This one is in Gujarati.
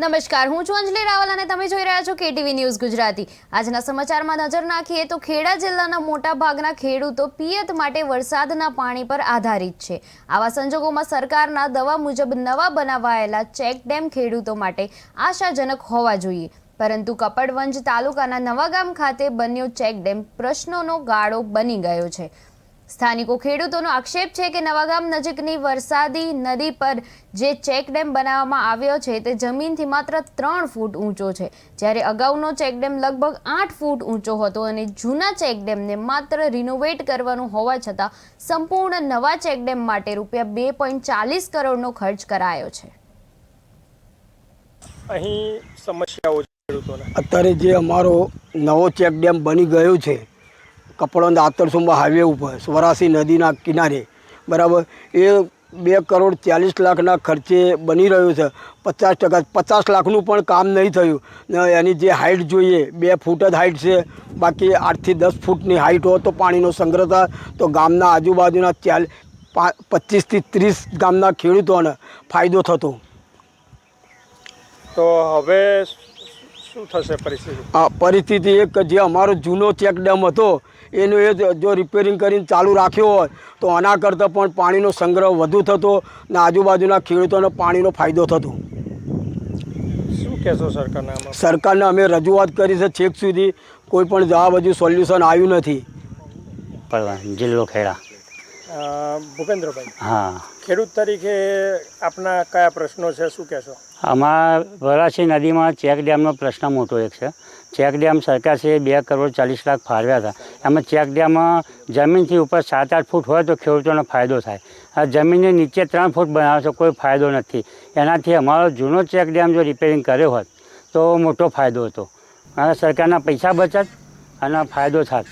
નમસ્કાર, હું છું અંજલિ રાવલ અને તમે જોઈ રહ્યા છો કેટીવી ન્યૂઝ ગુજરાતી। આજના સમાચારમાં નજર નાખીએ તો ખેડા જિલ્લાના મોટા ભાગના ખેડૂતો પિયત માટે વરસાદના પાણી પર આધારિત છે। આવા સંજોગોમાં સરકારના દવા મુજબ નવા બનાવાયેલા ચેકડેમ ખેડૂતો માટે આશાજનક હોવા જોઈએ, પરંતુ કપડવંજ તાલુકાના નવાગામ ખાતે બન્યો ચેકડેમ પ્રશ્નોનો ગાળો બની ગયો છે। સ્થાનિકો ખેડૂતોનો આક્ષેપ છે કે નવાગામ નજીકની વરસાદી નદી પર જે ચેકડેમ બનાવવામાં આવ્યો છે તે જમીનથી માત્ર 3 ફૂટ ઊંચો છે, જ્યારે અગાઉનો ચેકડેમ લગભગ 8 ફૂટ ઊંચો હતો અને જૂના ચેકડેમને માત્ર રિનોવેટ કરવાનું હોવા છતાં સંપૂર્ણ નવા ચેકડેમ માટે રૂપિયા 2.40 કરોડનો ખર્ચ કરાયો છે। અહીં સમસ્યાઓ ખેડૂતોને અત્યારે જે અમારો નવો ચેકડેમ બની ગયો છે કપડવંજ આતરસુંબા હાઈવે ઉપર સ્વરાસી નદીના કિનારે, બરાબર, એ 2.40 લાખના ખર્ચે બની રહ્યું છે। 50 લાખનું પણ કામ નહીં થયું ને એની જે હાઇટ જોઈએ 2 ફૂટ જ હાઇટ છે, બાકી 8 થી 10 ફૂટની હાઇટ હોય તો પાણીનો સંગ્રહ થાય તો ગામના આજુબાજુના 25 થી 30 ગામના ખેડૂતોને ફાયદો થતો। તો હવે શું થશે પરિસ્થિતિ? પરિસ્થિતિ એક જે અમારો જૂનો ચેકડેમ હતો એનું એ જો રિપેરિંગ કરીને ચાલુ રાખ્યો હોય તો આના કરતાં પણ પાણીનો સંગ્રહ વધુ થતો ને આજુબાજુના ખેડૂતોને પાણીનો ફાયદો થતો। શું કહેશો સરકારને? સરકારને અમે રજૂઆત કરી છે, છેક સુધી કોઈ પણ જવાબ હજુ સોલ્યુશન આવ્યું નથી। જિલ્લો ખેડા। ભૂપેન્દ્રભાઈ, હા, ખેડૂત તરીકે આપના કયા પ્રશ્નો છે, શું કહેશો? અમારા વરાસી નદીમાં ચેકડેમનો પ્રશ્ન મોટો એક છે। ચેકડેમ સરકારશ્રીએ 2.40 લાખ ફાળવ્યા હતા, એમાં ચેકડેમ જમીનથી ઉપર 7-8 ફૂટ હોય તો ખેડૂતોને ફાયદો થાય। આ જમીનની નીચે 3 ફૂટ બનાવે છે, કોઈ ફાયદો નથી। એનાથી અમારો જૂનો ચેકડેમ જો રિપેરિંગ કર્યો હોત તો મોટો ફાયદો હતો અને સરકારના પૈસા બચત અને ફાયદો થાત।